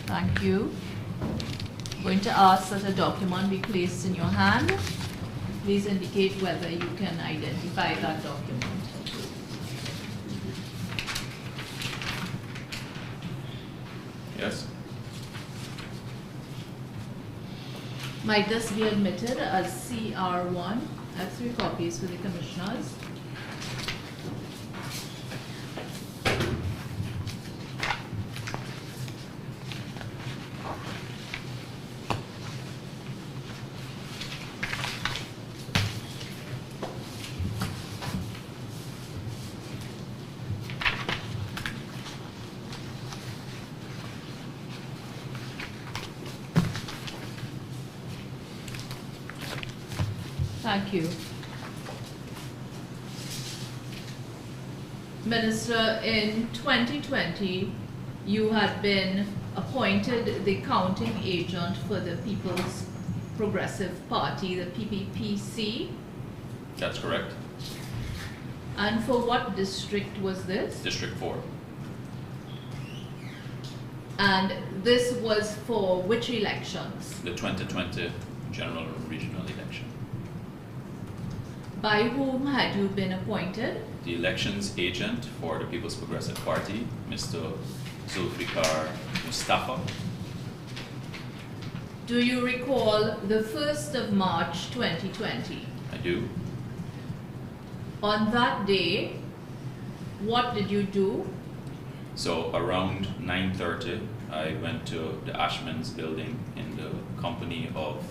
Thank you. I'm going to ask that a document be placed in your hand. Please indicate whether you can identify that document. Yes. Might this be admitted as CR1? I have 3 copies for the commissioners. Thank you. Minister, in 2020, you had been appointed the counting agent for the People's Progressive Party, the PPPC. That's correct. And for what district was this? District 4. And this was for which elections? The 2020 general and regional election. By whom had you been appointed? The elections agent for the People's Progressive Party, Mr. Zulfikar Mustafa. Do you recall the 1st of March 2020? I do. On that day, what did you do? So around 9:30, I went to the Ashman's building in the company of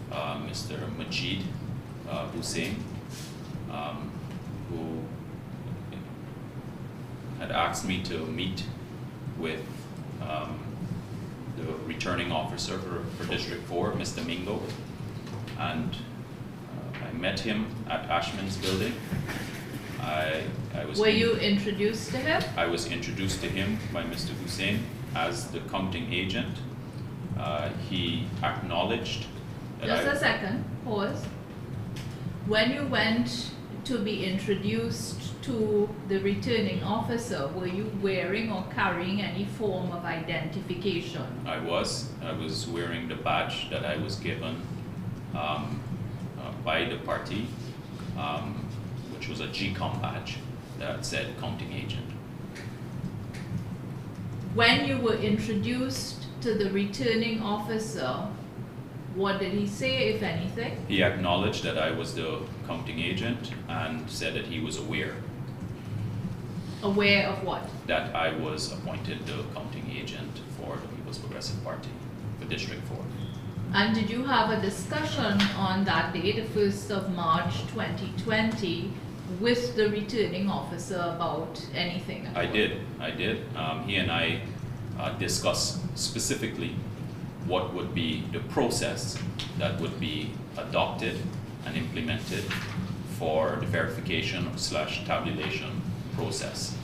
Mr. Majid Hussein, who had asked me to meet with the returning officer for District 4, Mr. Mingo, and I met him at Ashman's building. Were you introduced to him? I was introduced to him by Mr. Hussein as the counting agent. He acknowledged that Just a second, pause. When you went to be introduced to the returning officer, were you wearing or carrying any form of identification? I was wearing the badge that I was given by the party, which was a GCOM badge that said counting agent. When you were introduced to the returning officer, what did he say, if anything? He acknowledged that I was the counting agent and said that he was aware. Aware of what? That I was appointed the counting agent for the People's Progressive Party for District 4. And did you have a discussion on that day, the 1st of March 2020, with the returning officer about anything? I did. He and I discussed specifically what would be the process that would be adopted and implemented for the verification / tabulation process.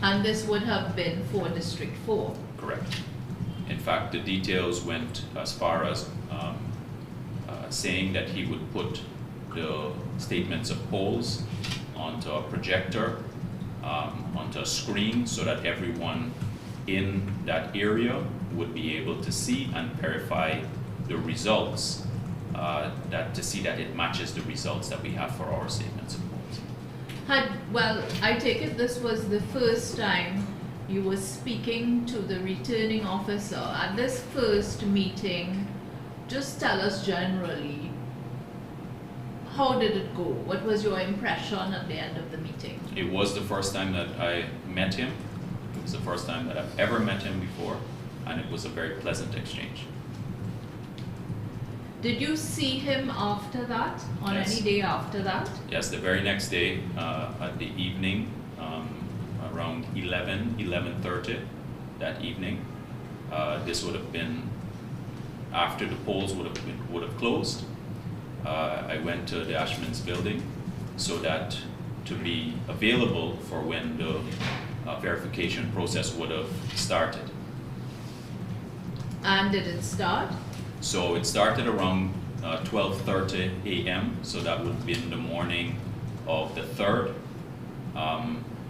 And this would have been for District 4? Correct. In fact, the details went as far as saying that he would put the statements of polls onto a projector, onto a screen, so that everyone in that area would be able to see and verify the results, to see that it matches the results that we have for our statements of polls. Well, I take it this was the first time you were speaking to the returning officer. At this first meeting, just tell us generally, how did it go? What was your impression at the end of the meeting? It was the first time that I met him. It was the first time that I've ever met him before, and it was a very pleasant exchange. Did you see him after that, on Yes. any day after that? Yes, the very next day, at the evening, around 11:30 that evening. This would have been after the polls would have closed. I went to the Ashman's building so that to be available for when the verification process would have started. And did it start? So it started around 12:30 a.m. So that would have been the morning of the 3rd.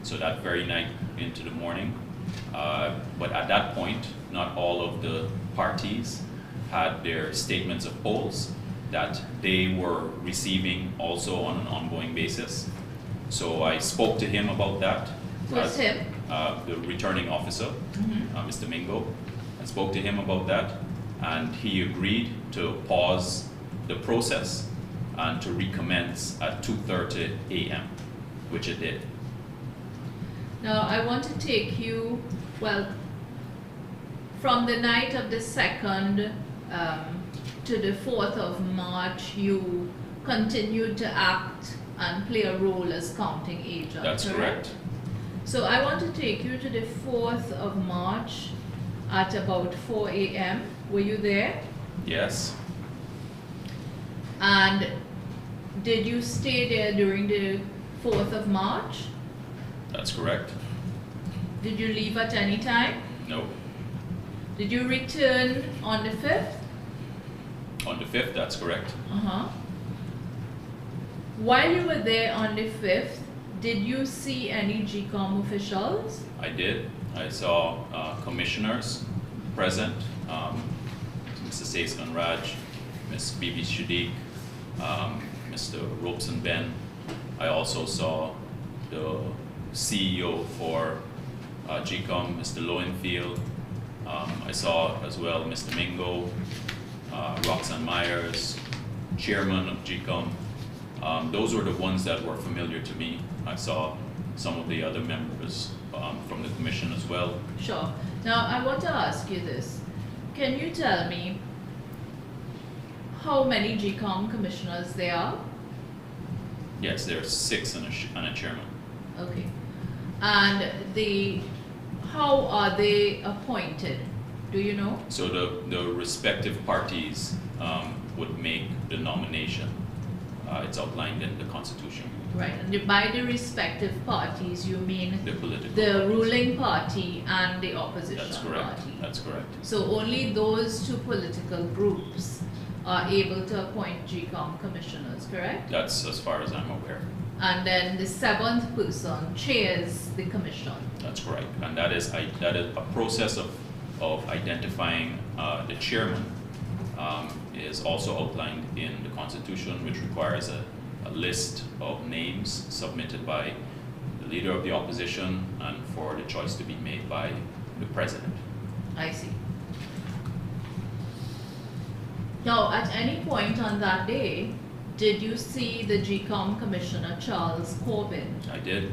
So that very night into the morning. But at that point, not all of the parties had their statements of polls that they were receiving also on an ongoing basis. So I spoke to him about that. Who's him? The returning officer, Mr. Mingo. I spoke to him about that, and he agreed to pause the process and to recommence at 2:30 a.m., which it did. Now I want to take you, well, from the night of the 2nd to the 4th of March, you continued to act and play a role as counting agent. That's correct. So I want to take you to the 4th of March at about 4 a.m. Were you there? Yes. And did you stay there during the 4th of March? That's correct. Did you leave at any time? No. Did you return on the 5th? On the 5th, that's correct. While you were there on the 5th, did you see any GCOM officials? I did. I saw commissioners present, Mr. Saiskan Raj, Ms. Bibi Shadiq, Mr. Ramson Ben. I also saw the CEO for GCOM, Mr. Lowenfield. I saw as well Mr. Mingo, Roxanne Myers, chairman of GCOM. Those were the ones that were familiar to me. I saw some of the other members from the commission as well. Sure. Now I want to ask you this. Can you tell me how many GCOM commissioners there are? Yes, there are 6 and a chairman. Okay. And how are they appointed? Do you know? So the respective parties would make the nomination. It's outlined in the Constitution. Right. And by the respective parties, you mean The political the parties. ruling party and the opposition That's correct. party? That's correct. So only those two political groups are able to appoint GCOM commissioners, correct? That's as far as I'm aware. And then the 7th person chairs the commission. That's correct. And that is a process of identifying the chairman is also outlined in the Constitution, which requires a list of names submitted by the leader of the opposition and for the choice to be made by the president. I see. Now, at any point on that day, did you see the GCOM Commissioner Charles Corbin? I did.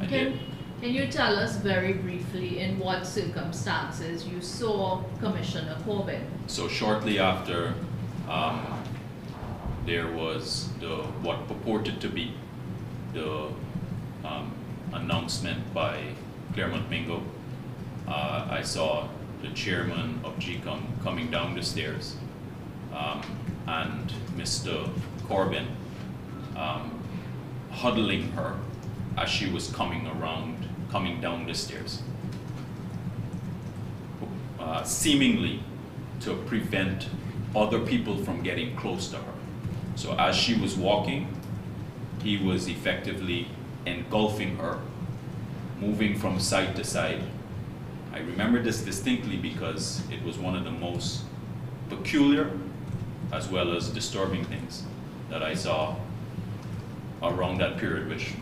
I did. Can you tell us very briefly in what circumstances you saw Commissioner Corbin? So shortly after there was what purported to be the announcement by Claremont Mingo, I saw the chairman of GCOM coming down the stairs and Mr. Corbin huddling her as she was coming down the stairs, seemingly to prevent other people from getting close to her. So as she was walking, he was effectively engulfing her, moving from side to side. I remember this distinctly because it was one of the most peculiar as well as disturbing things that I saw around that period, which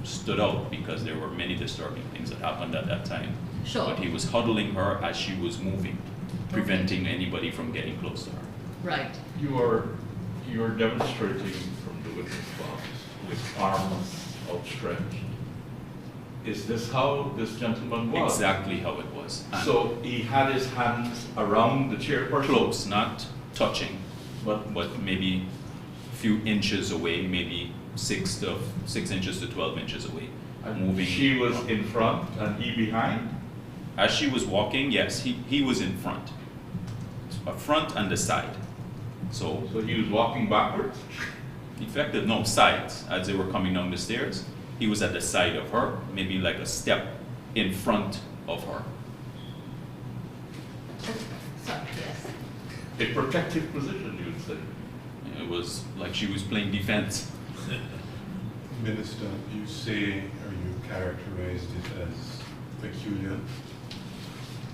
stood out because there were many disturbing things that happened at that time. Sure. But he was huddling her as she was moving, preventing anybody from getting close to her. Right. You are demonstrating from the witness box with arms outstretched. Is this how this gentleman was? Exactly how it was. And So he had his hands around the chairperson? close, not touching, but maybe a few inches away, maybe 6 inches to 12 inches away, And moving. she was in front and he behind? As she was walking, yes, he was in front, front and the side. So So he was walking backwards? effective, no, sides. As they were coming down the stairs, he was at the side of her, maybe like a step in front of her. Sorry, yes. A protective position, you would say. It was like she was playing defense. Minister, you say or you characterized it as peculiar.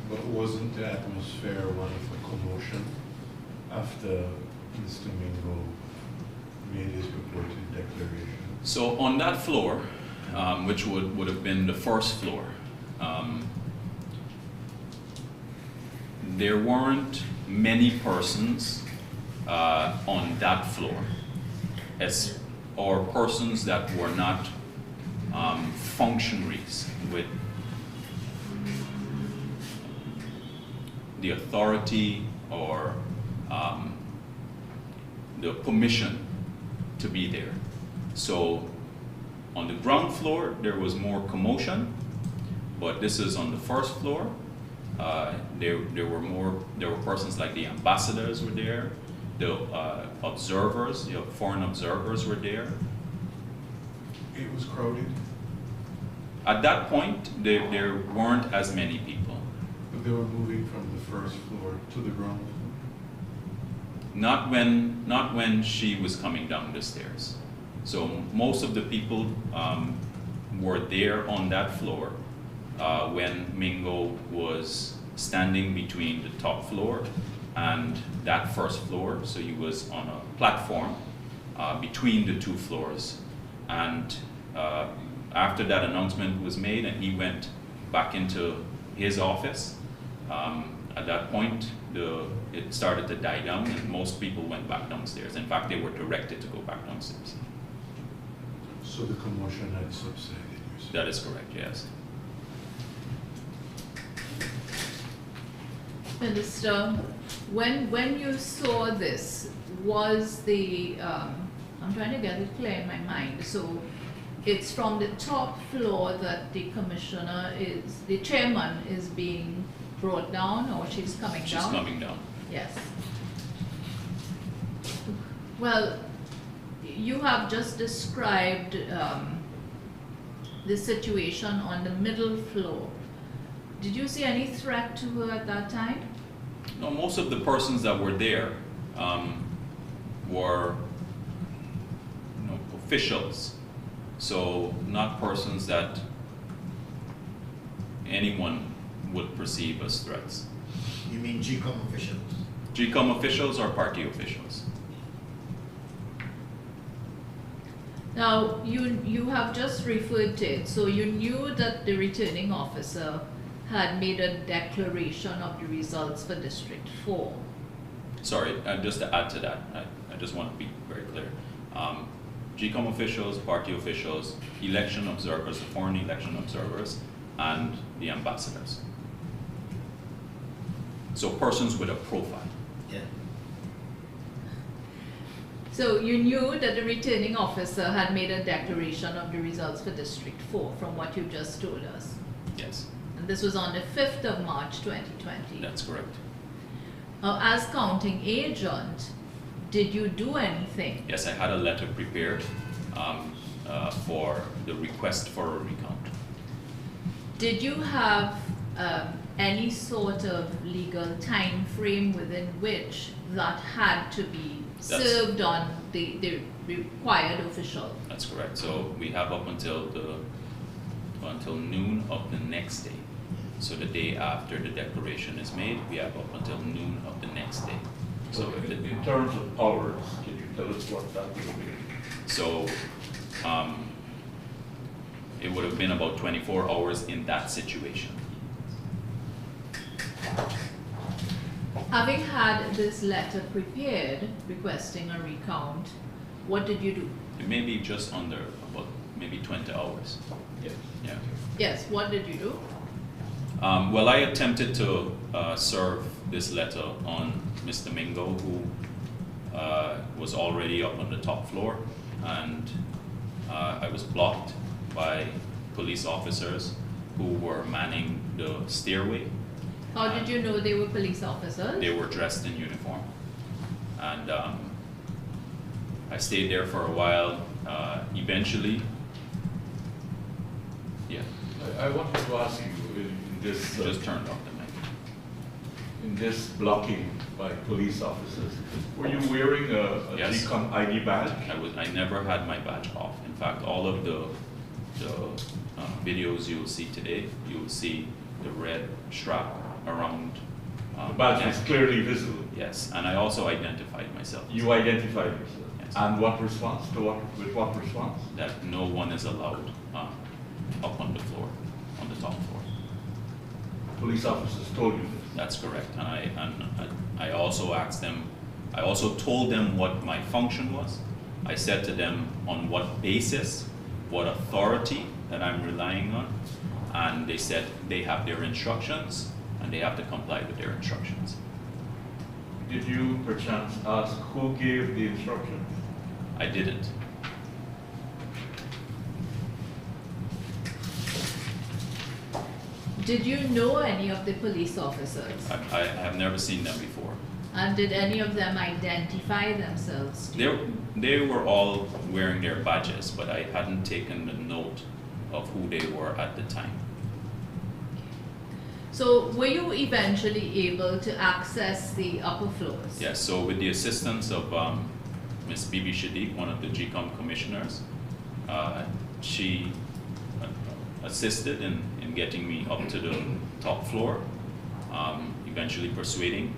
But wasn't the atmosphere one of a commotion after Mr. Mingo made his purported declaration? So on that floor, which would have been the first floor, there weren't many persons on that floor, or persons that were not functionaries with the authority or the permission to be there. So on the ground floor, there was more commotion, but this is on the first floor. There were persons like the ambassadors were there, the observers, the foreign observers were there. It was crowded, At that point, there weren't as many people. but they were moving from the first floor to the ground floor. Not when she was coming down the stairs. So most of the people were there on that floor when Mingo was standing between the top floor and that first floor. So he was on a platform between the two floors. And after that announcement was made and he went back into his office, at that point, it started to die down and most people went back downstairs. In fact, they were directed to go back downstairs. So the commotion had subsided, you said? That is correct, yes. Minister, when you saw this, was the, I'm trying to get it clear in my mind, so it's from the top floor that the the chairman is being brought down, or she's coming down? She's coming down. Yes. Well, you have just described the situation on the middle floor. Did you see any threat to her at that time? No, most of the persons that were there were officials, so not persons that anyone would perceive as threats. You mean GCOM officials? GCOM officials or party officials. Now, you have just referred to it, so you knew that the returning officer had made a declaration of the results for District 4. Sorry, just to add to that, I just want to be very clear. GCOM officials, party officials, election observers, the foreign election observers, and the ambassadors. So persons with a profile. Yeah. So you knew that the returning officer had made a declaration of the results for District 4 from what you just told us. Yes, And this was on the 5th of March 2020. that's correct. As counting agent, did you do anything? Yes, I had a letter prepared for the request for a recount. Did you have any sort of legal time frame within which that had to be served on the required official? That's correct. So we have up until noon of the next day. So the day after the declaration is made, we have up until noon of the next day. So in terms of hours, can you tell us what that will be? So it would have been about 24 hours in that situation. Having had this letter prepared requesting a recount, what did you do? It may be just under about maybe 20 hours. Yes. Yeah. Yes, what did you do? Well, I attempted to serve this letter on Mr. Mingo, who was already up on the top floor, and I was blocked by police officers who were manning the stairway. How did you know they were police officers? They were dressed in uniform, and I stayed there for a while. Eventually, yeah, I wanted to ask you, in this, just turned off the mic. in this blocking by police officers, were you wearing a Yes. GCOM ID badge? I never had my badge off. In fact, all of the videos you will see today, you will see the red strap around. The badge was yeah. clearly visible. Yes, and I also identified myself. You identified yourself. Yes. And what response? With what response? That no one is allowed up on the floor, on the top floor. Police officers told you this. That's correct, and I also asked them, I also told them what my function was. I said to them on what basis, what authority that I'm relying on, and they said they have their instructions and they have to comply with their instructions. Did you perchance ask who gave the instruction? I didn't. Did you know any of the police officers? I have never seen them before. And did any of them identify themselves to you? They were all wearing their badges, but I hadn't taken the note of who they were at the time. So were you eventually able to access the upper floors? Yes, so with the assistance of Ms. Bibi Shadiq, one of the GCOM commissioners, she assisted in getting me up to the top floor, eventually persuading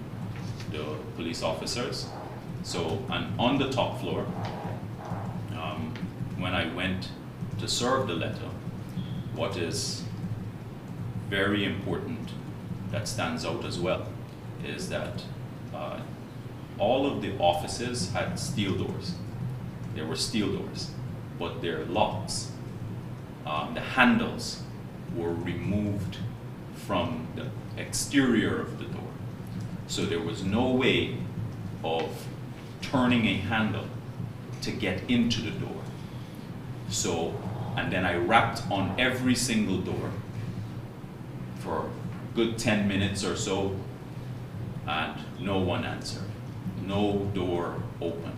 the police officers. So, and on the top floor, when I went to serve the letter, what is very important that stands out as well is that all of the offices had steel doors. There were steel doors, but their locks, the handles were removed from the exterior of the door. So there was no way of turning a handle to get into the door. So, and then I rapped on every single door for a good 10 minutes or so, and no one answered. No door opened.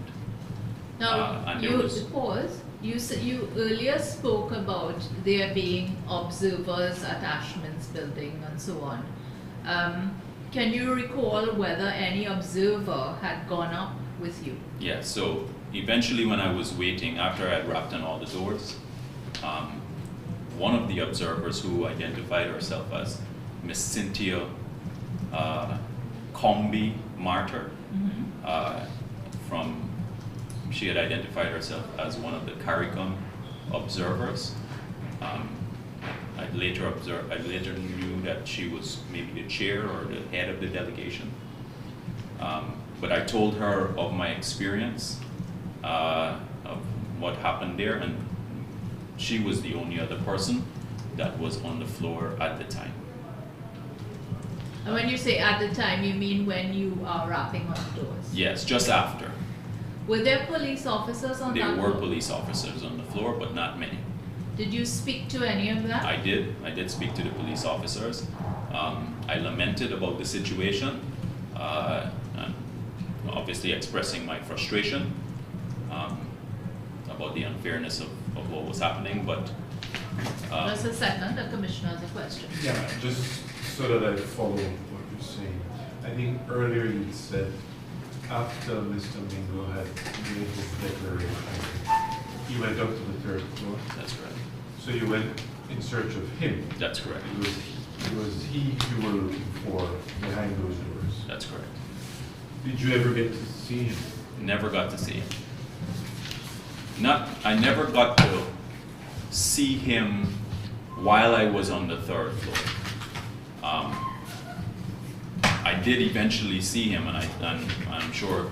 Now, and you there was- pause. You earlier spoke about there being observers at Ashman's building and so on. Can you recall whether any observer had gone up with you? Yeah, so eventually when I was waiting, after I had rapped on all the doors, one of the observers who identified herself as Miss Cynthia Combi Martyr, she had identified herself as one of the CARICOM observers. I later knew that she was maybe the chair or the head of the delegation. But I told her of my experience, of what happened there, and she was the only other person that was on the floor at the time. And when you say at the time, you mean when you are rapping on the doors? Yes, just after. Were there police officers on that There were floor? police officers on the floor, but not many. Did you speak to any of them? I did speak to the police officers. I lamented about the situation, and obviously expressing my frustration about the unfairness of what was happening, but Just a second, the commissioner has a question. Yeah, just so that I follow what you're saying. I think earlier you said after Mr. Mingo had made his declaration, he went up to the third floor. that's correct. So you went in search of him. That's correct. It was he you were looking for behind those doors. That's correct. Did you ever get to see him? Never got to see him. I never got to see him while I was on the third floor. I did eventually see him, and I'm sure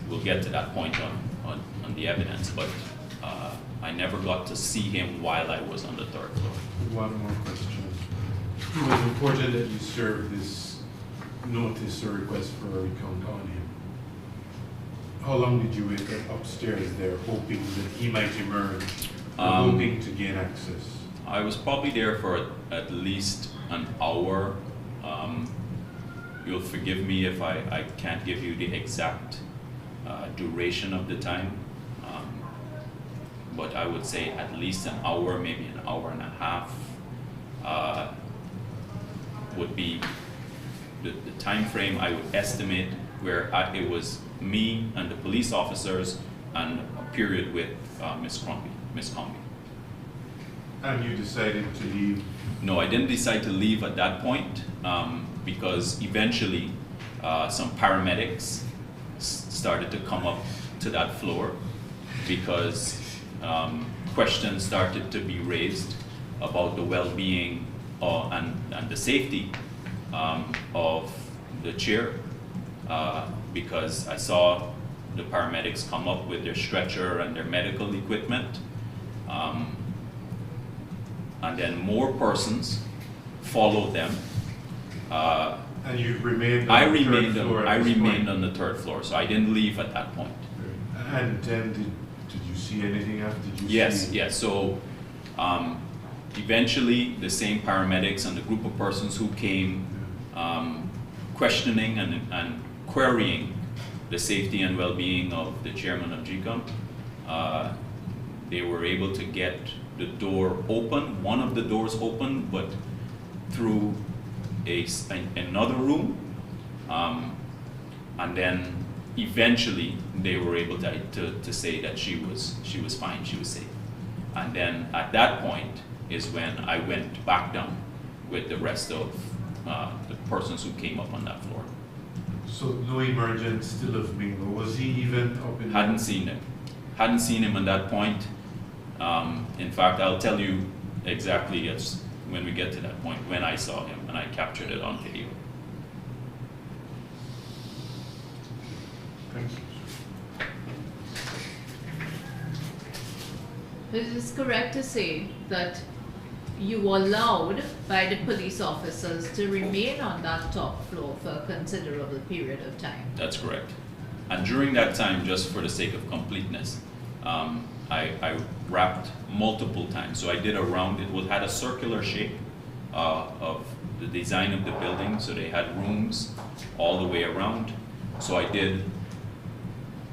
we'll get to that point on the evidence, but I never got to see him while I was on the third floor. One more question. It was important that you serve this notice or request for a recount on him. How long did you wait upstairs there, hoping that he might emerge, or hoping to gain access? I was probably there for at least an hour. You'll forgive me if I can't give you the exact duration of the time, but I would say at least an hour, maybe an hour and a half would be the time frame I would estimate where it was me and the police officers and a period with Miss Combi. And you decided to leave? No, I didn't decide to leave at that point. because eventually some paramedics started to come up to that floor because questions started to be raised about the well-being and the safety of the chair, because I saw the paramedics come up with their stretcher and their medical equipment, and then more persons followed them. And you remained I on the remained third floor I at this remained point? on the third floor, so I didn't leave at that point. And then did you see anything after? Did you Yes, see? yes. So eventually, the same paramedics and the group of persons who came questioning and querying the safety and well-being of the chairman of GCOM, they were able to get the door open, one of the doors open, but through another room, and then eventually they were able to say that she was fine, she was safe. And then at that point is when I went back down with the rest of the persons who came up on that floor. So no emergence still of Mingo. Was he even up in? Hadn't seen him at that point. In fact, I'll tell you exactly when we get to that point when I saw him, and I captured it on video. Thank you. It is correct to say that you were allowed by the police officers to remain on that top floor for a considerable period of time. That's correct. And during that time, just for the sake of completeness, I wrapped multiple times. So I did a round. It had a circular shape of the design of the building. So they had rooms all the way around. So I did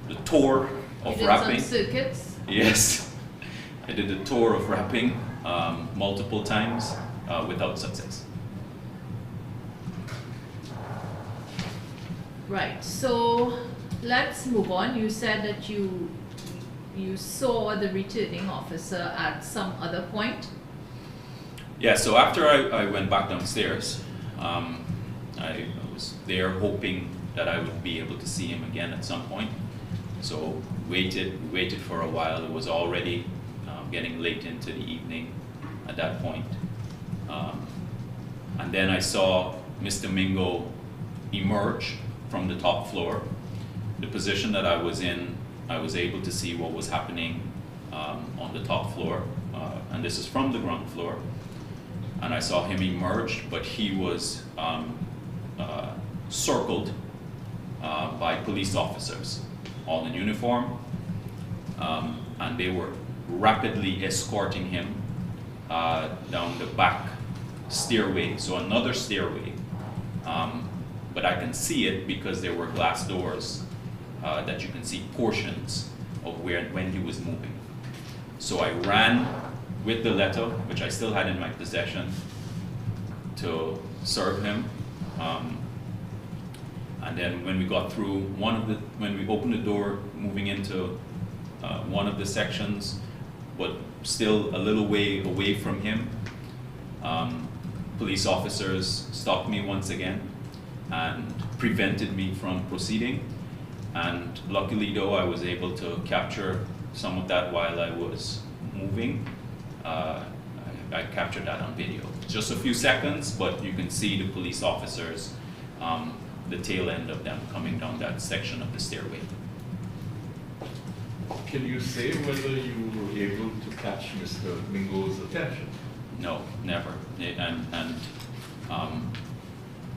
the tour You of did wrapping. some circuits. Yes, I did the tour of wrapping multiple times without success. Right, so let's move on. You said that you saw the returning officer at some other point. Yeah, so after I went back downstairs, I was there hoping that I would be able to see him again at some point. So waited for a while. It was already getting late into the evening at that point. And then I saw Mr. Mingo emerge from the top floor. The position that I was in, I was able to see what was happening on the top floor. And this is from the ground floor. And I saw him emerge, but he was circled by police officers, all in uniform, and they were rapidly escorting him down the back stairway, so another stairway, but I can see it because there were glass doors that you can see portions of when he was moving. So I ran with the letter, which I still had in my possession, to serve him. And then when we got through when we opened the door, moving into one of the sections, but still a little way away from him, police officers stopped me once again and prevented me from proceeding. And luckily though, I was able to capture some of that while I was moving. I captured that on video. Just a few seconds, but you can see the police officers, the tail end of them coming down that section of the stairway. Can you say whether you were able to catch Mr. Mingo's attention? No, never.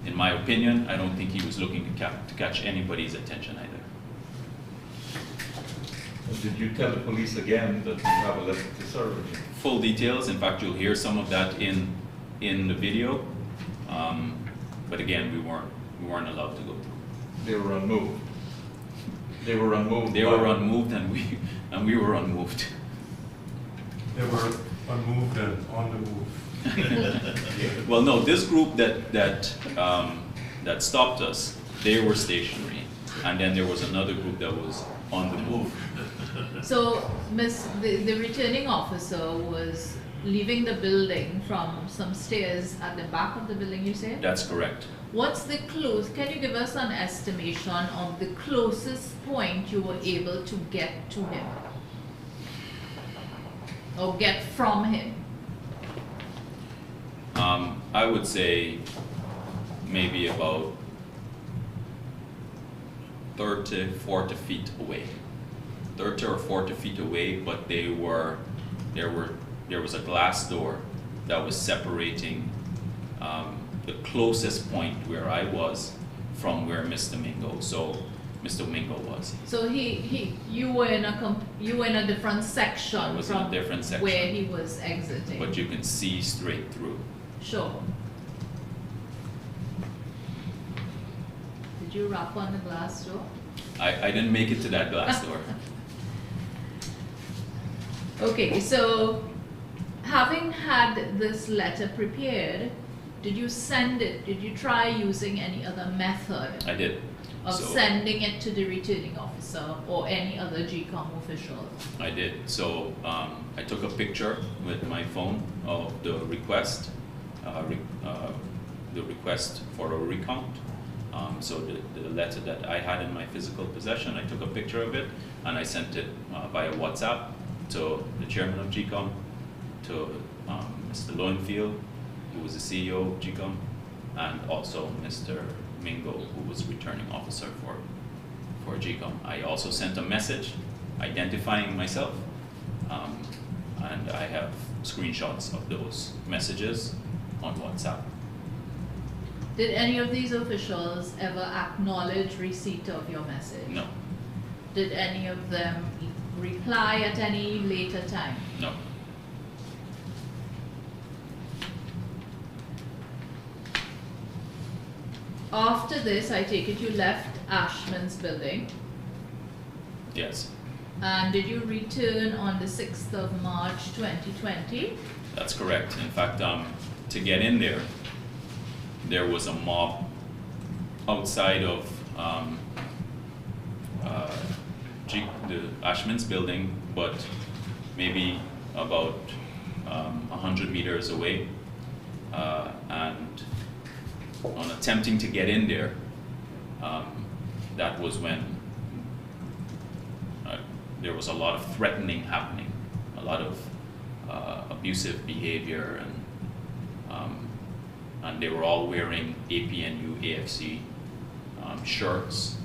In my opinion, I don't think he was looking to catch anybody's attention either. Did you tell the police again that you have a letter to serve him? Full details. In fact, you'll hear some of that in the video. But again, we weren't allowed to go through. They were unmoved. They were unmoved. They were unmoved, and we were unmoved. They were unmoved and on the move. Well, no, this group that stopped us, they were stationary, and then there was another group that was on the move. So, the returning officer was leaving the building from some stairs at the back of the building, you said? That's correct. What's the close? Can you give us an estimation of the closest point you were able to get to him, or get from him? I would say maybe about 30, 40 feet away. 30 or 40 feet away, but there was a glass door that was separating the closest point where I was from where Mr. Mingo was. So you were in a different section I was in from a different section, where he was exiting. but you can see straight through. Sure. Did you rap on the glass door? I didn't make it to that glass door. Okay, so having had this letter prepared, did you send it? Did you try using any other method I did. of So sending it to the returning officer or any other GCOM official? I did. So I took a picture with my phone of the request for a recount. So the letter that I had in my physical possession, I took a picture of it and I sent it via WhatsApp to the chairman of GCOM, to Mr. Lowenfield, who was the CEO of GCOM, and also Mr. Mingo, who was returning officer for GCOM. I also sent a message identifying myself, and I have screenshots of those messages on WhatsApp. Did any of these officials ever acknowledge receipt of your message? No, Did any of them reply at any later time? no. After this, I take it you left Ashman's building, Yes, and did you return on the 6th of March 2020? that's correct. In fact, to get in there was a mob outside of the Ashman's building, but maybe about 100 meters away, and on attempting to get in there, that was when there was a lot of threatening happening, a lot of abusive behavior, and they were all wearing APNU AFC shirts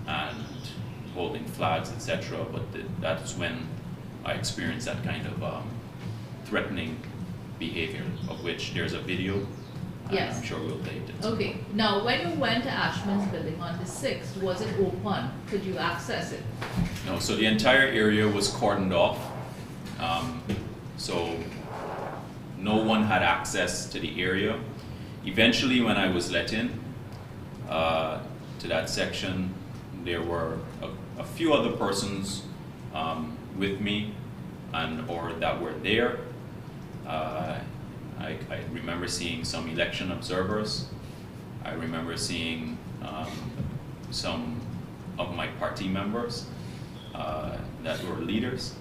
and holding flags, etc. But that's when I experienced that kind of threatening behavior, of which there's a video. Yes. I'm sure we'll take it. Okay, now when you went to Ashman's building on the 6th, was it open? Could you access it? No, so the entire area was cordoned off. So no one had access to the area. Eventually, when I was let in to that section, there were a few other persons with me or that were there. I remember seeing some election observers. I remember seeing some of my party members that were leaders.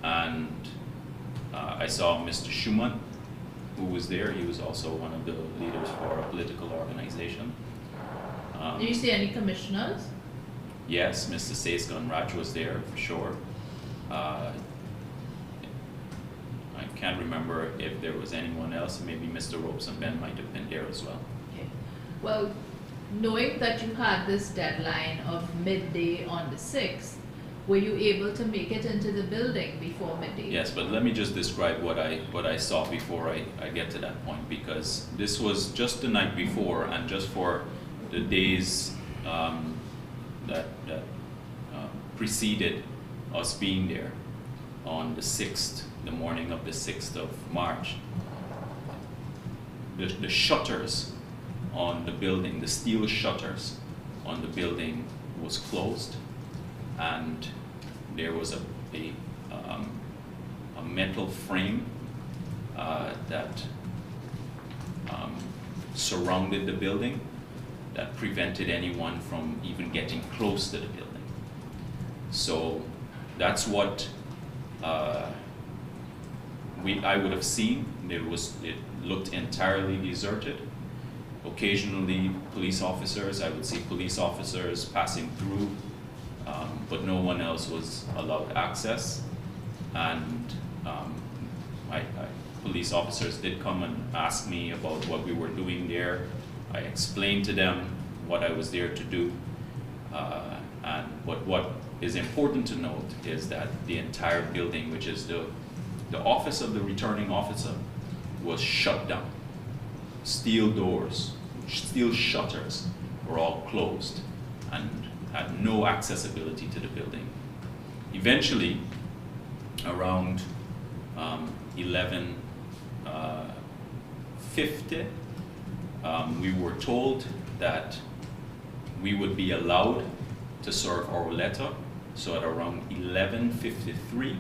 And I saw Mr. Schumann, who was there. He was also one of the leaders for a political organization. Did you see any commissioners? Yes, Mr. Seskan Raj was there for sure. I can't remember if there was anyone else. Maybe Mr. Ropes and Ben might have been there as well. Okay. Well, knowing that you had this deadline of midday on the 6th, were you able to make it into the building before midday? Yes, but let me just describe what I saw before I get to that point, because this was just the night before, and just for the days that preceded us being there on the 6th, the morning of the 6th of March. The shutters on the building, the steel shutters on the building was closed, and there was a metal frame that surrounded the building that prevented anyone from even getting close to the building. So that's what I would have seen it looked entirely deserted. Occasionally, police officers, I would see police officers passing through, but no one else was allowed access. And police officers did come and ask me about what we were doing there. I explained to them what I was there to do. But what is important to note is that the entire building, which is the office of the returning officer, was shut down. Steel doors, steel shutters were all closed and had no accessibility to the building. Eventually, around 11:50, we were told that we would be allowed to serve our letter. So at around 11:53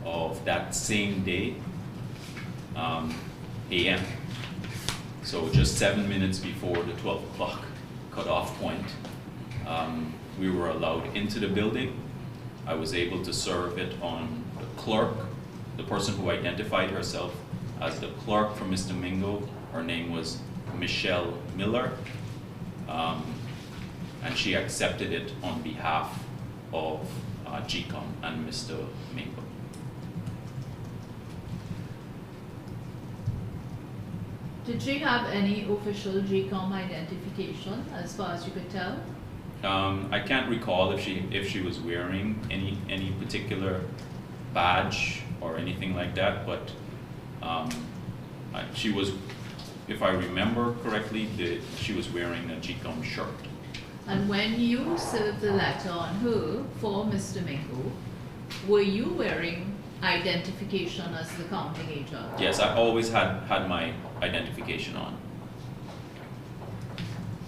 of that same day, a.m., so just 7 minutes before the 12 o'clock cutoff point, we were allowed into the building. I was able to serve it on the clerk, the person who identified herself as the clerk for Mr. Mingo. Her name was Michelle Miller, and she accepted it on behalf of GCOM and Mr. Mingo. Did she have any official GCOM identification, as far as you could tell? I can't recall if she was wearing any particular badge or anything like that, but she was, if I remember correctly, she was wearing a GCOM shirt. And when you served the letter on her for Mr. Mingo, were you wearing identification as the counting agent? Yes, I always had my identification on.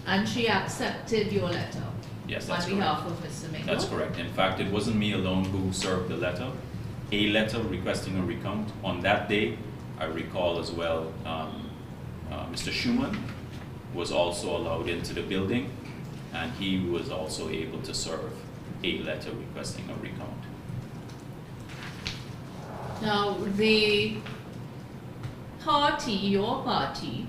And she accepted your letter? Yes, that's on behalf of Mr. Mingo? That's correct. In fact, it wasn't me alone who served the letter. A letter requesting a recount. On that day, I recall as well, Mr. Schumann was also allowed into the building, and he was also able to serve a letter requesting a recount. Now, the party, your party,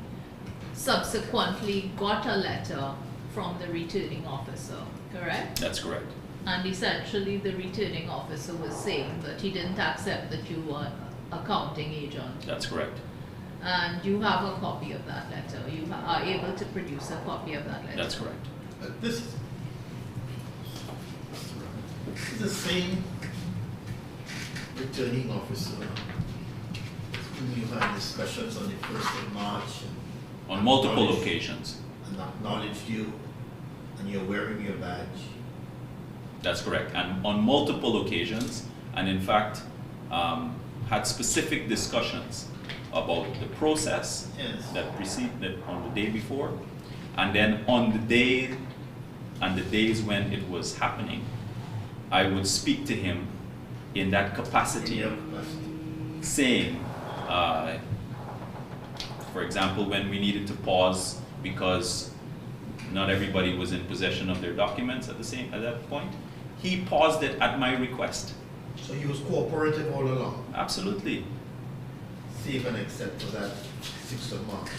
subsequently got a letter from the returning officer, correct? That's correct. And essentially the returning officer was saying that he didn't accept that you were a counting agent. That's correct. And you have a copy of that letter. You are able to produce a copy of that letter. That's correct. This is the same returning officer whom you had discussions on the 1st of March On multiple occasions. and acknowledged you, and you're wearing your badge. That's correct. And on multiple occasions, and in fact, had specific discussions about the process Yes. that preceded on the day before, and then on the day and the days when it was happening, I would speak to him in that capacity, In your capacity. saying, for example, when we needed to pause because not everybody was in possession of their documents at that point, he paused it at my request. So he was cooperative all along, Absolutely. save and except for that 6th of March.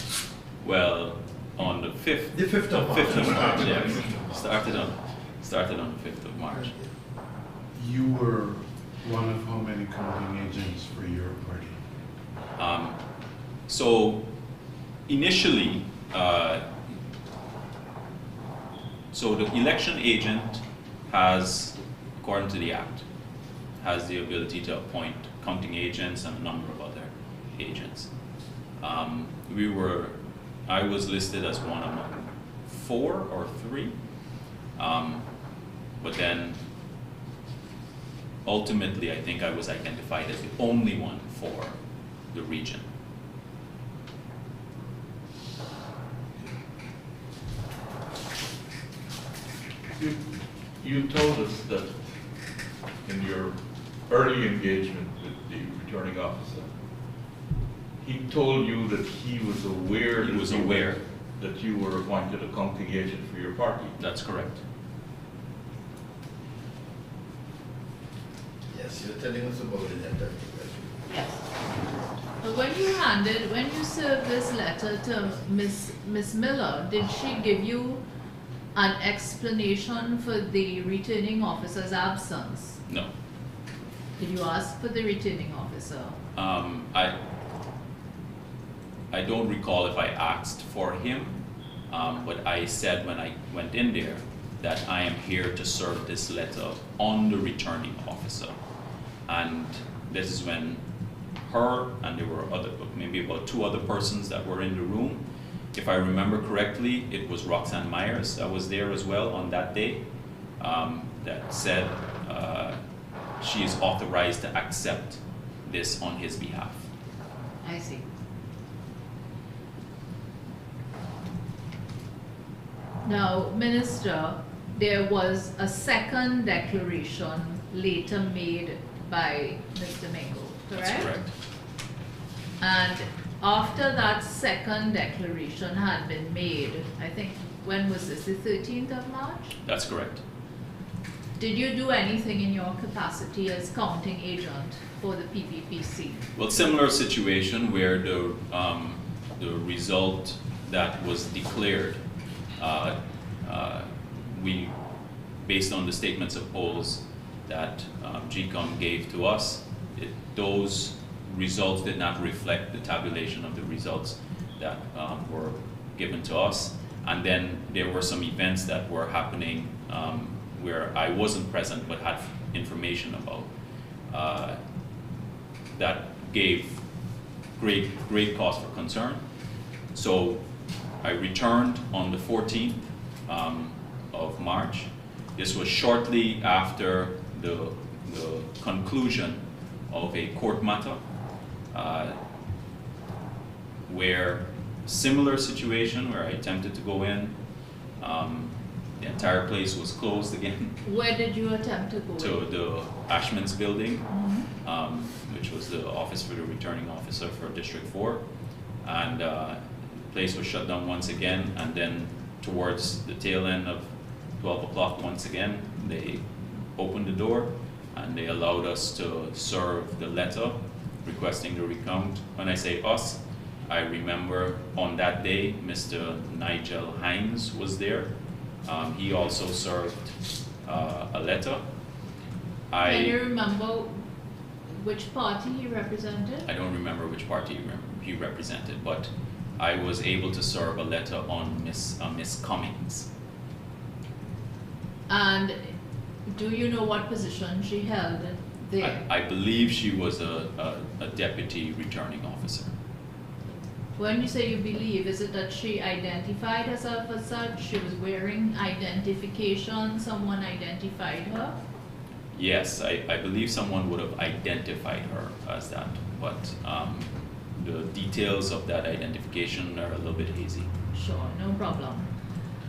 Well, on the 5th. The 5th of March. 5th of March, Started yeah. on the 5th of March. Started on the 5th of March. You were one of how many counting agents for your party? So initially, so the election agent has, according to the Act, has the ability to appoint counting agents and a number of other agents. I was listed as one among 4 or 3, but then ultimately I think I was identified as the only one for the region. You told us that in your early engagement with the returning officer, he told you that he was aware. He was aware. That you were appointed a counting agent for your party. That's correct. Yes, you're telling us about it at that. Yes. But when you served this letter to Miss Miller, did she give you an explanation for the returning officer's absence? No. Did you ask for the returning officer? I don't recall if I asked for him, but I said when I went in there that I am here to serve this letter on the returning officer. And this is when her and there were maybe about 2 other persons that were in the room. If I remember correctly, it was Roxanne Myers that was there as well on that day, that said she is authorized to accept this on his behalf. I see. Now, Minister, there was a second declaration later made by Mr. Mingo, correct? That's correct. And after that second declaration had been made, I think, when was this, the 13th of March? That's correct. Did you do anything in your capacity as counting agent for the PPPC? Well, similar situation where the result that was declared, we, based on the statements of polls that GCOM gave to us, those results did not reflect the tabulation of the results that were given to us. And then there were some events that were happening where I wasn't present but had information about that gave great cause for concern. So I returned on the 14th of March. This was shortly after the conclusion of a court matter where similar situation where I attempted to go in. The entire place was closed again. Where did you attempt to go? To the Ashman's building, which was the office for the returning officer for District 4. And the place was shut down once again, and then towards the tail end of 12 o'clock once again, they opened the door and they allowed us to serve the letter requesting the recount. When I say us, I remember on that day, Mr. Nigel Hines was there. He also served a letter. Can you remember which party he represented? I don't remember which party he represented, but I was able to serve a letter on Miss Cummings. And do you know what position she held there? I believe she was a deputy returning officer. When you say you believe, is it that she identified herself as such? She was wearing identification, someone identified her? Yes, I believe someone would have identified her as that, but the details of that identification are a little bit hazy. Sure, no problem.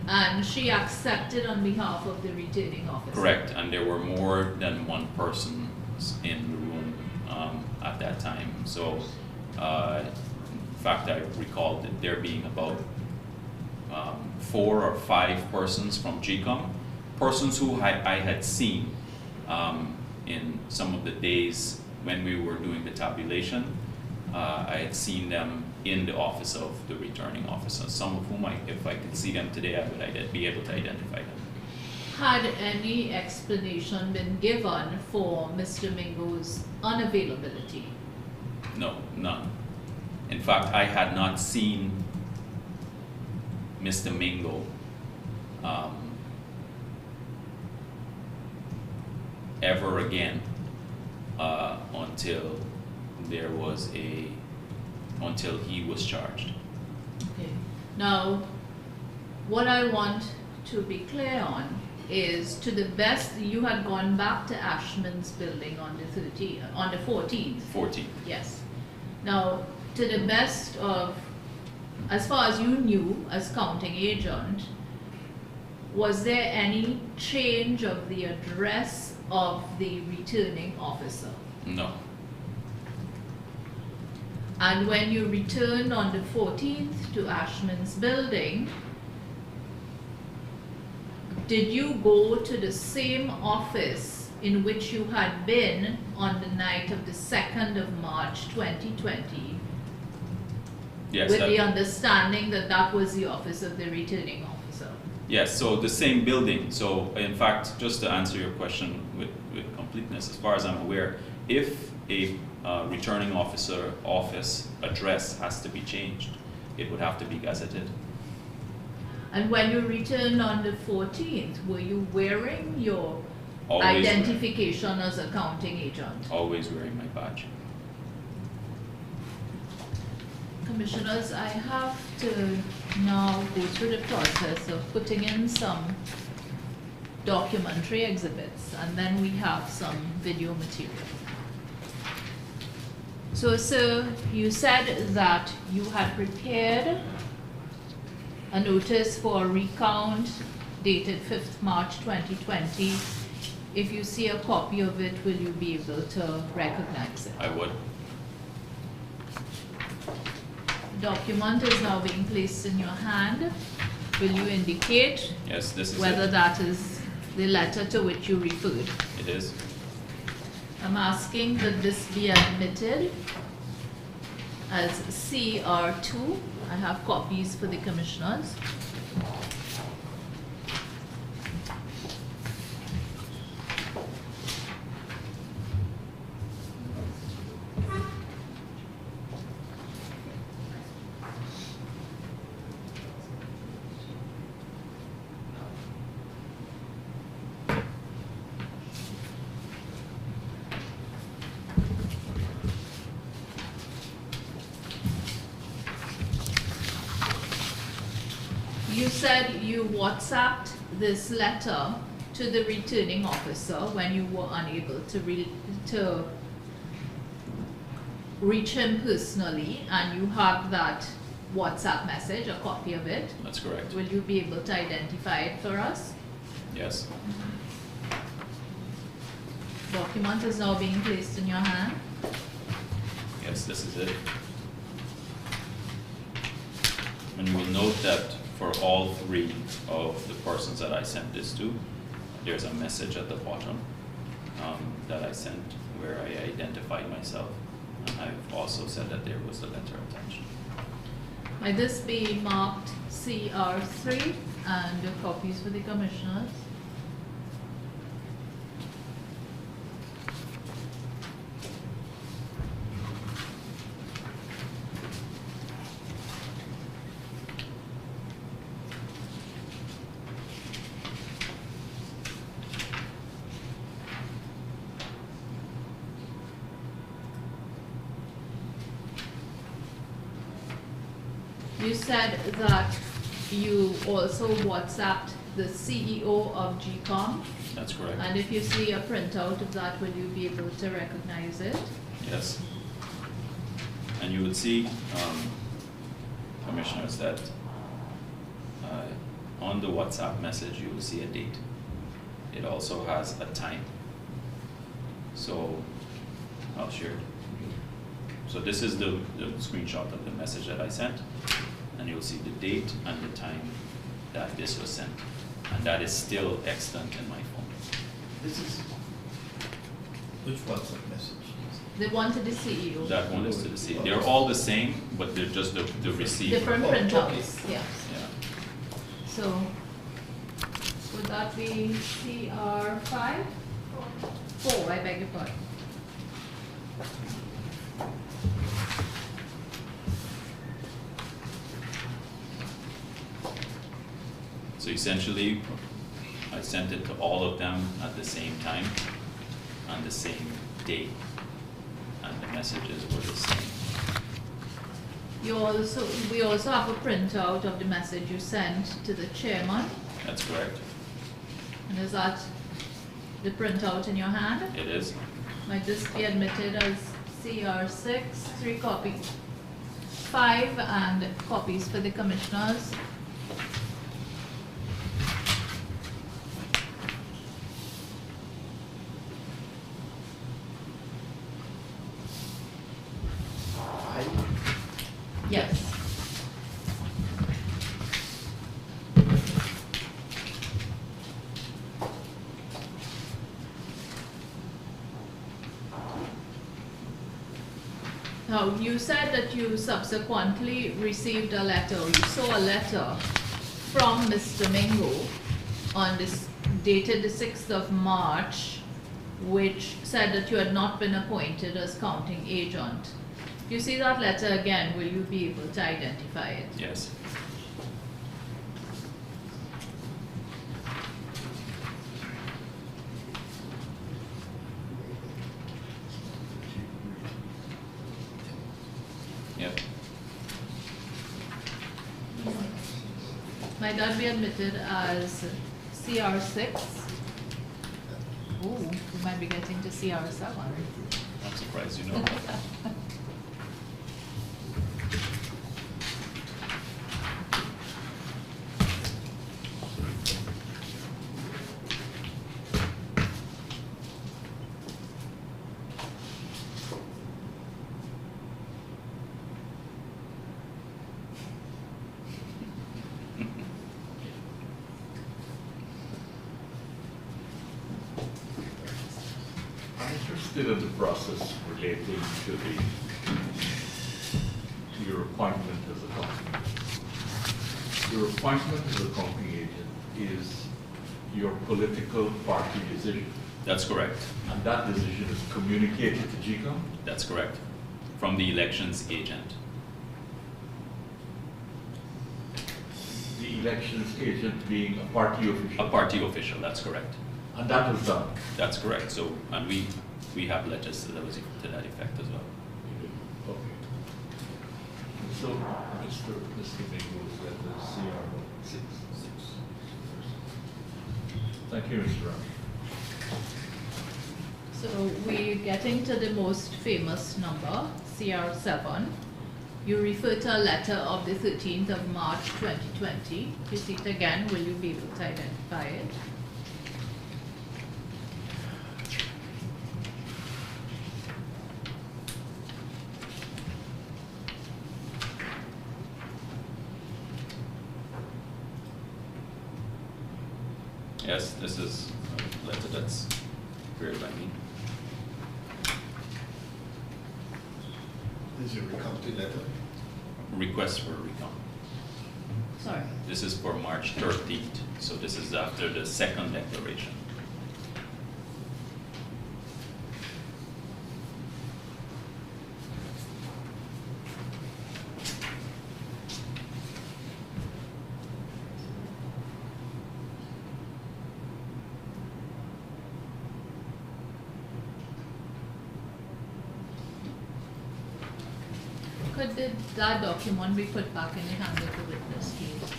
And she accepted on behalf of the returning officer? Correct, and there were more than one person in the room at that time. So, in fact, I recall that there being about 4 or 5 persons from GCOM, persons who I had seen in some of the days when we were doing the tabulation. I had seen them in the office of the returning officer, some of whom, if I could see them today, I would be able to identify them. Had any explanation been given for Mr. Mingo's unavailability? No, none. In fact, I had not seen Mr. Mingo ever again until he was charged. Okay. Now, what I want to be clear on is, to the best, you had gone back to Ashman's building on the 14th. 14th. Yes. Now, to the best of, as far as you knew as counting agent, was there any change of the address of the returning officer? No. And when you returned on the 14th to Ashman's building, did you go to the same office in which you had been on the night of the 2nd of March 2020, Yes, with that- the understanding that that was the office of the returning officer. Yes, so the same building. So in fact, just to answer your question with completeness, as far as I'm aware, if a returning officer office address has to be changed, it would have to be gazetted. And when you returned on the 14th, were you wearing your Always identification as a counting agent? Always wearing my badge. Commissioners, I have to now go through the process of putting in some documentary exhibits, and then we have some video material. So, sir, you said that you had prepared a notice for a recount dated 5th March 2020. If you see a copy of it, will you be able to recognize it? I would. The document is now being placed in your hand. Will you indicate Yes, this is whether it. that is the letter to which you referred? It is. I'm asking that this be admitted as CR2. I have copies for the commissioners. You said you WhatsApped this letter to the returning officer when you were unable to reach him personally, and you have that WhatsApp message, a copy of it. That's correct. Will you be able to identify it for us? Yes. Document is now being placed in your hand. Yes, this is it. And you will note that for all three of the persons that I sent this to, there's a message at the bottom that I sent where I identified myself. And I've also said that there was a letter attached. Might this be marked CR3 and the copies for the commissioners? You said that you also WhatsApped the CEO of GCOM, That's correct. and if you see a printout of that, will you be able to recognize it? Yes. And you would see, commissioners, that on the WhatsApp message, you will see a date. It also has a time. So I'll share it. So this is the screenshot of the message that I sent, and you'll see the date and the time that this was sent. And that is still extant in my phone. This is, which WhatsApp message? The one to the CEO. That one is to the C. They're all the same, but they're just the receiver. Different Oh, okay. printouts, yes. Yeah. So, would that be CR5? 4, I beg your pardon. So essentially, I sent it to all of them at the same time, on the same day, and the messages were the same. We also have a printout of the message you sent to the chairman, That's correct. and is that the printout in your hand? It is. Might this be admitted as CR6, 3 copies, 5 and copies for the commissioners? Yes. Now, you said that you subsequently received a letter, or you saw a letter from Mr. Mingo on this, dated the 6th of March, which said that you had not been appointed as counting agent. If you see that letter again, will you be able to identify it? Yes. Yep. Might that be admitted as CR6? Oh, we might be getting to CR7. I'm surprised you know. I'm interested in the process relating to your appointment as a company. Your appointment as a company agent is your political party decision, That's correct. and that decision is communicated to GCOM? That's correct. From the elections agent. The elections agent being a party A official? party official, that's correct. And that was done? That's correct. So, and we have letters to to that effect as well. Okay. So, Mr. Mingo is at the CR6. Thank you, Mr. Ramson. So we're getting to the most famous number, CR7. You refer to a letter of the 13th of March 2020. If you see it again, will you be able to identify it? Yes, this is a letter that's prepared by me. This is your recounting letter. Request for a recount. Sorry. This is for March 13th, so this is after the second declaration. Could that document be put back in the hand of the witness, please?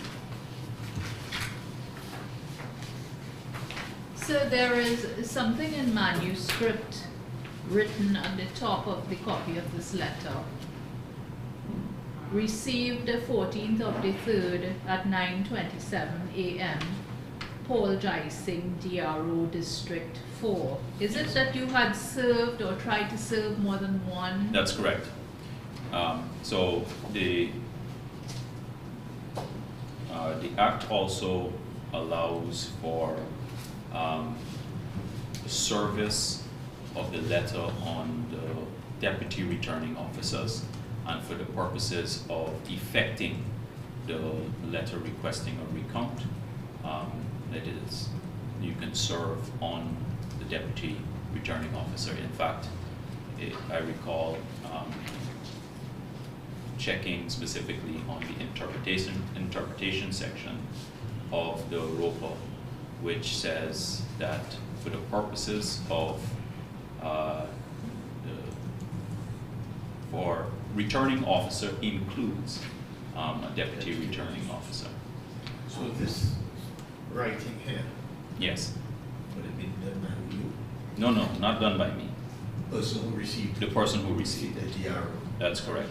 So there is something in manuscript written at the top of the copy of this letter. Received the 14th of the 3rd at 9:27 a.m. Paul Jysing, DRO District 4. Is it that you had served or tried to serve more than one? That's correct. So the act also allows for service of the letter on the deputy returning officers, and for the purposes of effecting the letter requesting a recount, that is, you can serve on the deputy returning officer. In fact, I recall checking specifically on the interpretation section of the ROPA, which says that for the purposes of for returning officer includes a deputy returning officer. So this writing here, Yes. would it be done by you? No, not done by me. Person who received The person who received the it. DRO. That's correct.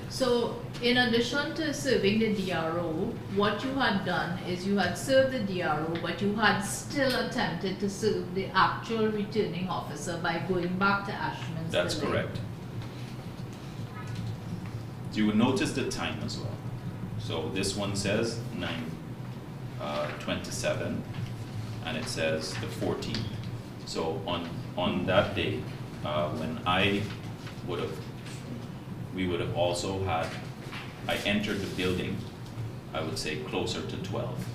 So, in addition to serving the DRO, what you had done is you had served the DRO, but you had still attempted to serve the actual returning officer by going back to Ashman's. That's building. correct. You will notice the time as well. So this one says 9:27, and it says the 14th. So on that day, when I we would have also had, I entered the building, I would say closer to 12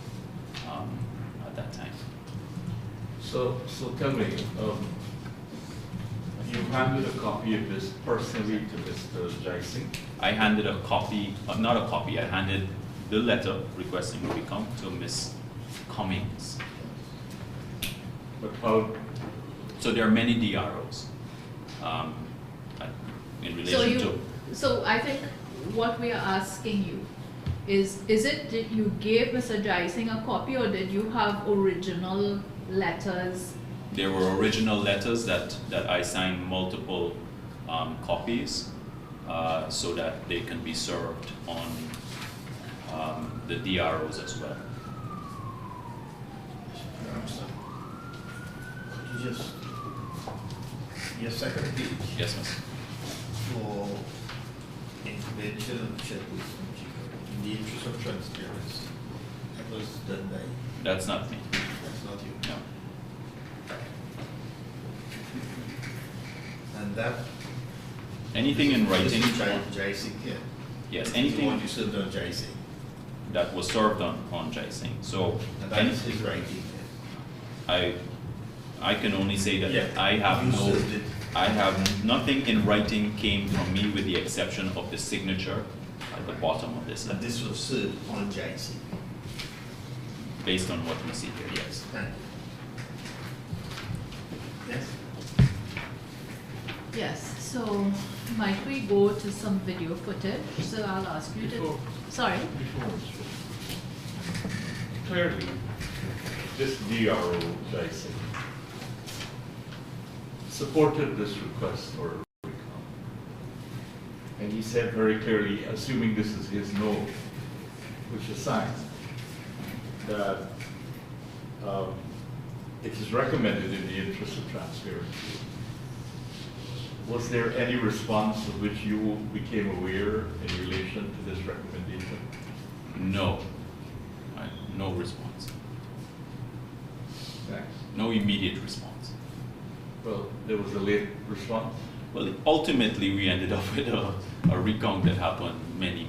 at that time. So tell me, you handed a copy of this personally to Mr. Jaising? I handed a copy, not a copy, I handed the letter requesting to become to Miss Cummings. But how, So there are many DROs in relation to. So I think what we are asking you is it that you gave Mr. Jaising a copy, or did you have original letters? There were original letters that I signed multiple copies so that they can be served on the DROs as well. Ramson, could you just, your second page Yes, miss. for information and checklist in the interest of transparency, that was done by, That's not me. that's not you. No. And that. Anything in writing. This is Jaising here. Yes, This is the anything one you served on Jaising. that was served on Jaising. So And that is his writing here. I can only say that Yeah, I have you served it. I have nothing in writing came from me with the exception of the signature at the bottom of this And letter, this was served on Jaising. based on what we see here, yes. Thank you. Yes? Yes, so might we go to some video footage? So I'll ask you to, Before- sorry. clearly, this DRO Jaising supported this request for a recount. And he said very clearly, assuming this is his note, which is signed, that it is recommended in the interest of transparency. Was there any response of which you became aware in relation to this recommendation? No. No response. Thanks. No immediate response. Well, there was a late response. Well, ultimately, we ended up with a recount that happened many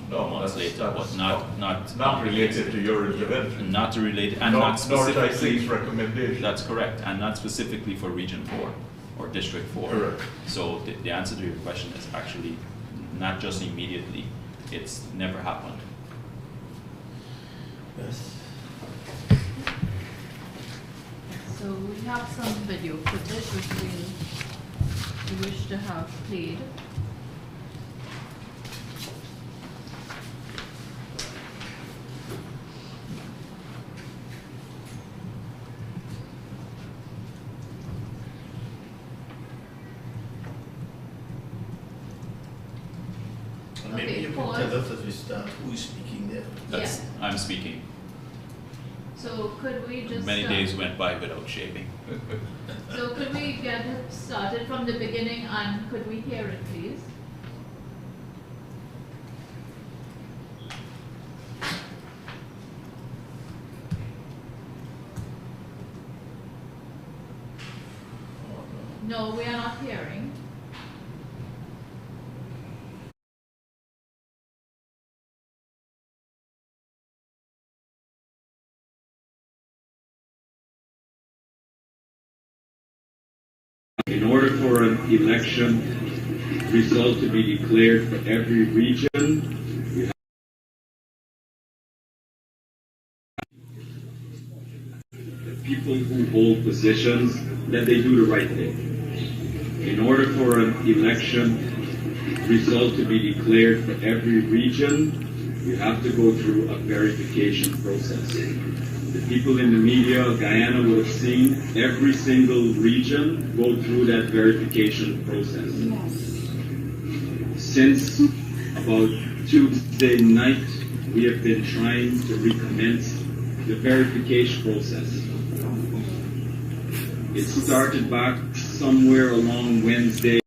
months later, but not related to your intervention. not related, and Nor not specifically. Jaising's recommendation. That's correct, and not specifically for Region 4 or District 4. Correct. So the answer to your question is actually not just immediately, it's never happened. Yes. So we have some video footage which we wish to have played. And maybe Okay, you can pause. tell us as we start who is speaking there. That's, Yeah. I'm speaking. So could we just Many days went by without shaving. So could we get it started from the beginning, and could we hear it, please? No, we are not hearing. In order for an election result to be declared for every region, you have the people who hold positions that they do the right thing. In order for an election result to be declared for every region, you have to go through a verification process. The people in the media, Guyana, would have seen every single region go through that verification process. Since about Tuesday night, we have been trying to recommence the verification process. It started back somewhere along Wednesday.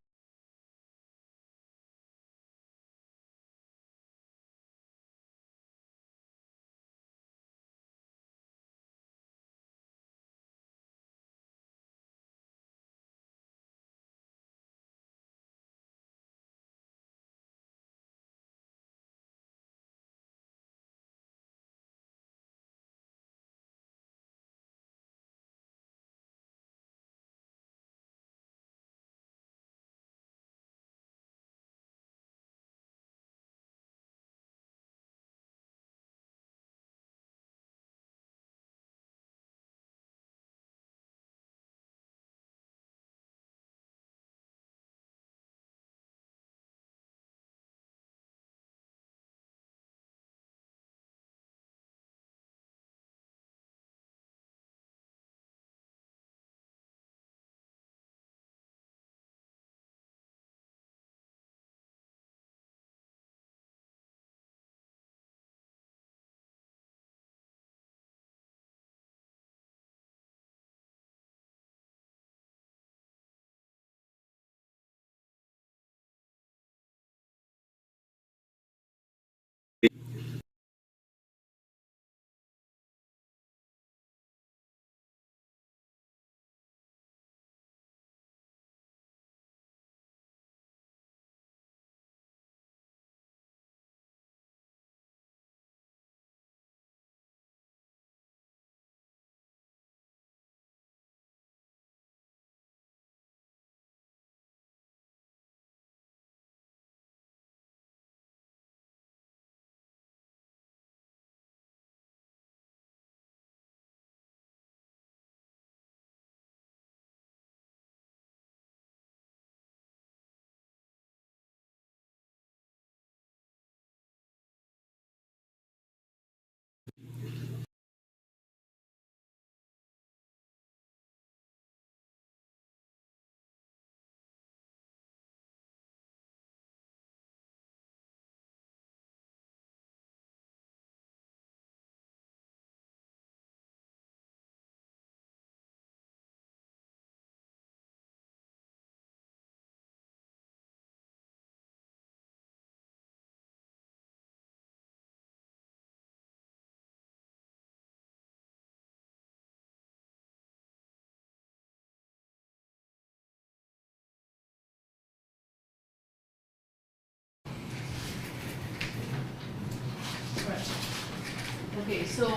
Okay, so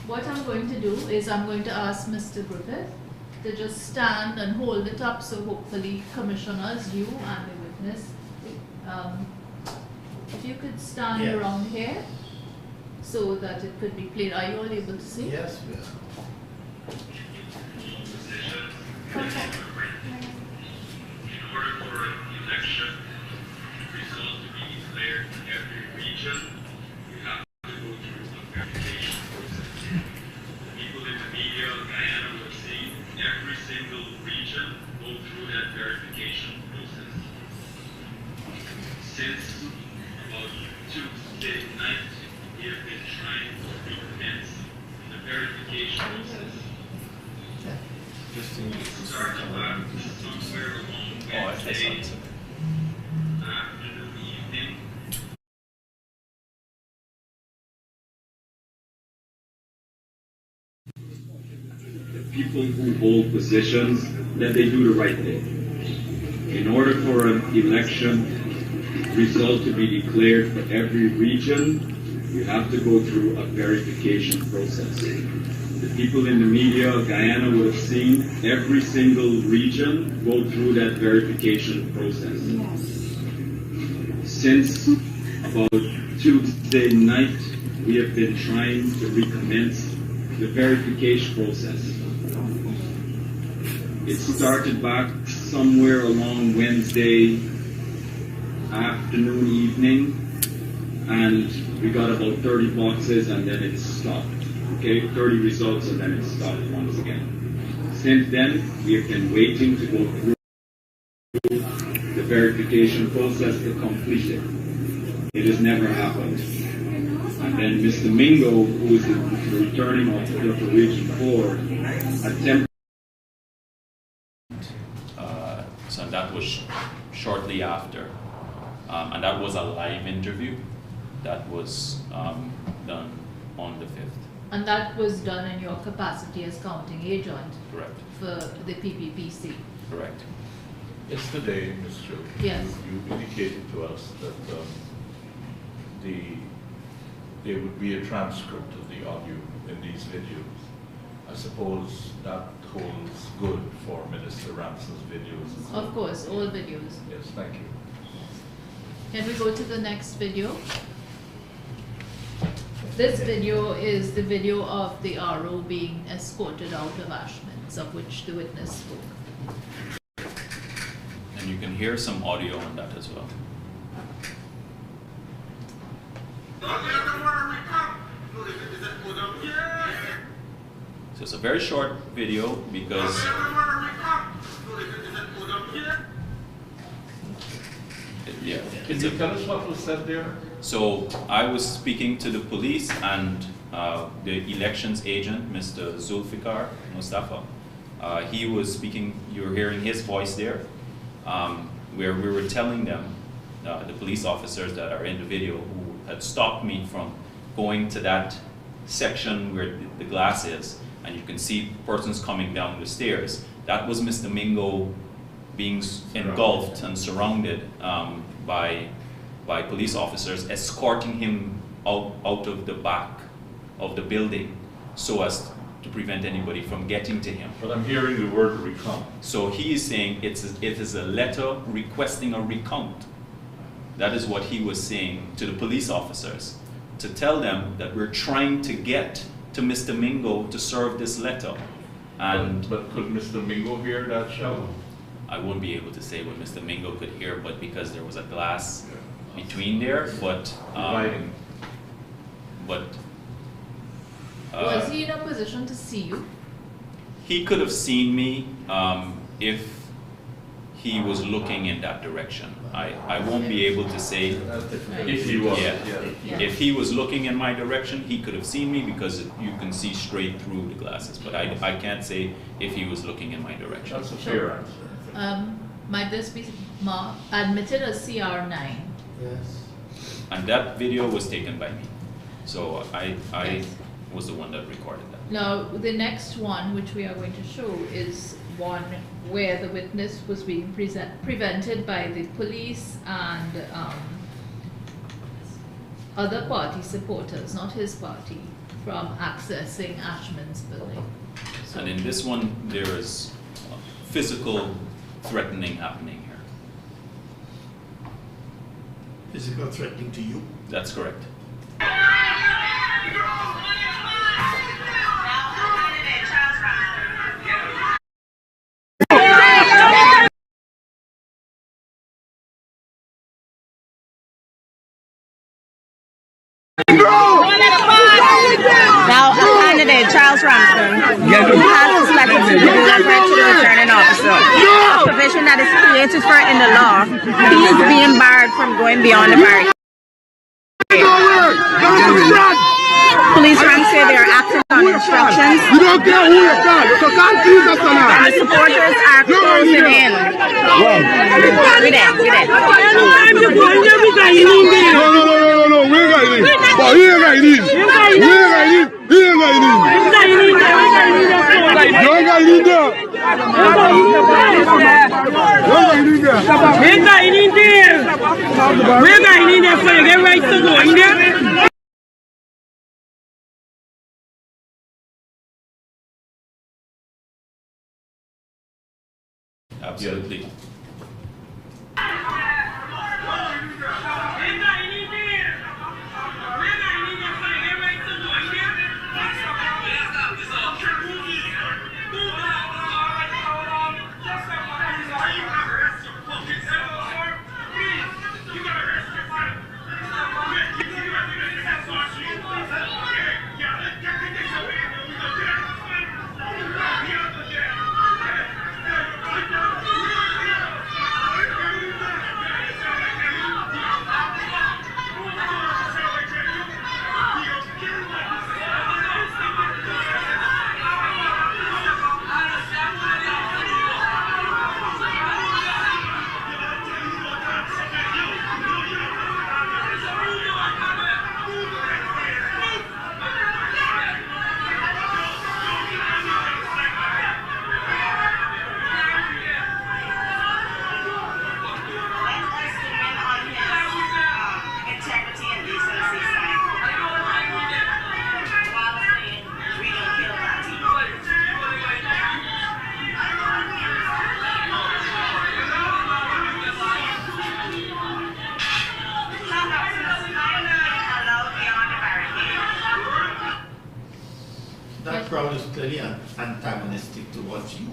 what I'm going to do is I'm going to ask Mr. Griffith to just stand and hold it up so hopefully commissioners, you and the witness, if you could stand Yes. around here so that it could be played. Are you all able to see? Yes, we are. Okay. In order for an election result to be declared in every region, you have to go through a verification process. The people in the media, Guyana, will see every single region go through that verification process. Since about Tuesday night, we have been trying to recommence the verification process. Just in Started back somewhere along Wednesday afternoon, evening. The people who hold positions, that they do the right thing. In order for an election result to be declared for every region, you have to go through a verification process. The people in the media, Guyana, would have seen every single region go through that verification process. Since about Tuesday night, we have been trying to recommence the verification process. It started back somewhere along Wednesday afternoon, evening, and we got about 30 boxes and then it stopped. Okay, 30 results and then it stopped once again. Since then, we have been waiting to go through the verification process to complete it. It has never happened. And then Mr. Mingo, who is the returning officer for Region 4, attempted. So that was shortly after. And that was a live interview that was done on the 5th. And that was done in your capacity as counting agent Correct. for the PPPC. Correct. Yesterday, Mr. Yes. You indicated to us that there would be a transcript of the audio in these videos. I suppose that holds good for Minister Ramson's videos as well. Of course, all videos. Yes, thank you. Can we go to the next video? This video is the video of the RO being escorted out of Ashman's, of which the witness spoke. And you can hear some audio on that as well. So it's a very short video because Can it's you a, tell us what was said there? so I was speaking to the police and the elections agent, Mr. Zulfikar Mustafa. He was speaking, you were hearing his voice there, where we were telling them, the police officers that are in the video who had stopped me from going to that section where the glass is, and you can see persons coming down the stairs. That was Mr. Mingo being engulfed and surrounded by police officers, escorting him out of the back of the building so as to prevent anybody from getting to him. But I'm hearing the word recount. So he is saying it is a letter requesting a recount. That is what he was saying to the police officers, to tell them that we're trying to get to Mr. Mingo to serve this letter. And But could Mr. Mingo hear that shout? I wouldn't be able to say what Mr. Mingo could hear, but because there was a glass between there, but Dividing. Was he in a position to see you? he could have seen me if he was looking in that direction. I won't be able to say. If he was, Yeah. Yeah. If he was looking in my direction, he could have seen me because you can see straight through the glasses. But I can't say if he was looking in my direction. That's a fair answer. Might this be admitted as CR9? Yes. And that video was taken by me. So I Yes. was the one that recorded that. Now, the next one, which we are going to show, is one where the witness was being prevented by the police and other party supporters, not his party, from accessing Ashman's building. So, And in this one, there is physical threatening happening here. Physical threatening to you? That's correct. Now, a candidate, Charles Ramson, who has suspected to be delivering to the returning officer a provision that is created for in the law, he is being barred from going beyond the barricade. Police ranks say they are acting on instructions. You don't care who you call. You can't tease us on And the supporters are closing in. Get it. No. We ain't got it. But he ain't got it. He ain't got it. You ain't got it there. So you get right to go in there. Absolutely. That crowd is clearly antagonistic towards you.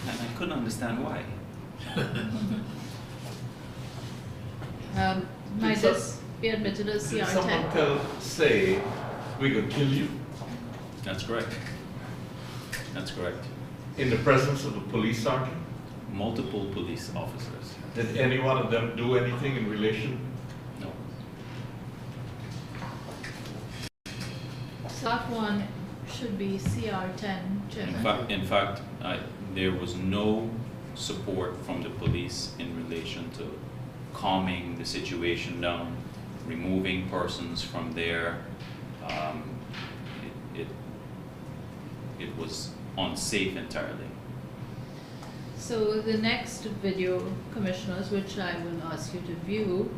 And I couldn't understand why. might this be admitted as Did someone CR10? say, we could kill you That's correct. That's correct. in the presence of a police sergeant? Multiple police officers. Did any one of them do anything in relation? No. So that one should be CR10, Chairman. In fact, there was no support from the police in relation to calming the situation down, removing persons from there. It was unsafe entirely. So the next video, Commissioners, which I will ask you to view,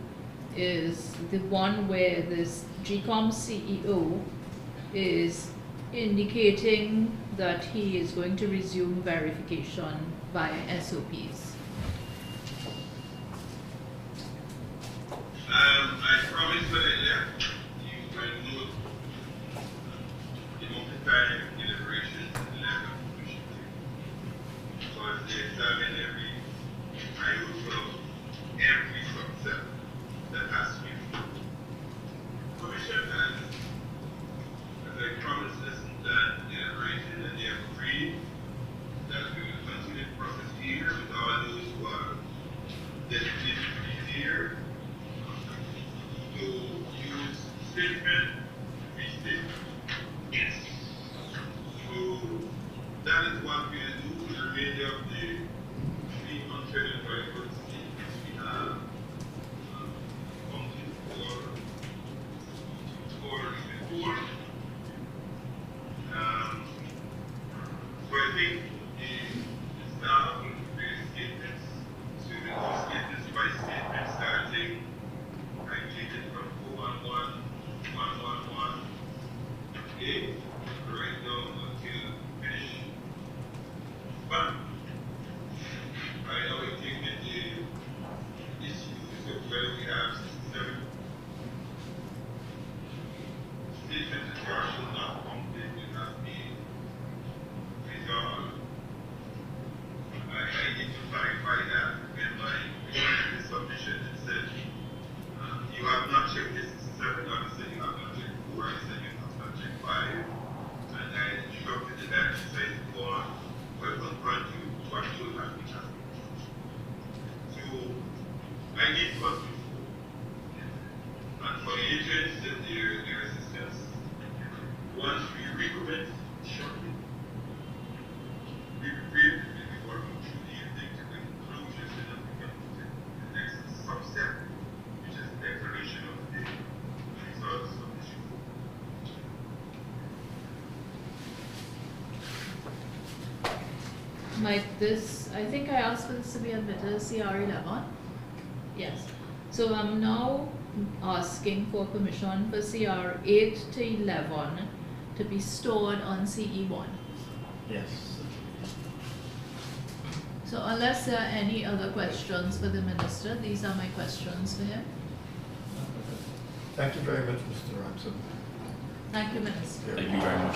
is the one where this GCOM CEO is indicating that he is going to resume verification via SOPs. I promised when I left, you will note the multi-time deliberations and lack of efficiency. Because they examine every iota of every subset that has to be removed. Commission has, as I promised, listened to that deliberation, and they have agreed that we will continue the process here with all those who are designated to be here to use statement, restatement. Yes. So that is what we will do with the remainder of the 324 statements we have accounted for before. So I think the staff will prepare statements, so we will do statements by statement starting I take it from 411, 111, respond. I know we think that the issues of whether we have 67 statements that are not completely not being resolved. I need to clarify that when my submission it said you have not checked this 67, obviously you have not checked 4, I said you have not checked 5, and I instructed the bank to say to go on, but confront you what should have been done. So I need to ask you, and for the agents and their assistants, once we recommence shortly, we prepare to be working through the evening to the conclusions and then we can move to the next substep, which is the declaration of the results of the issue. Might this, I think I asked for this to be admitted as CR11. Yes. So I'm now asking for permission for CR8 to 11 to be stored on CE1. Yes. So unless there are any other questions for the Minister, these are my questions for him. Thank you very much, Mr. Ramson. Thank you, Minister. Thank you very much.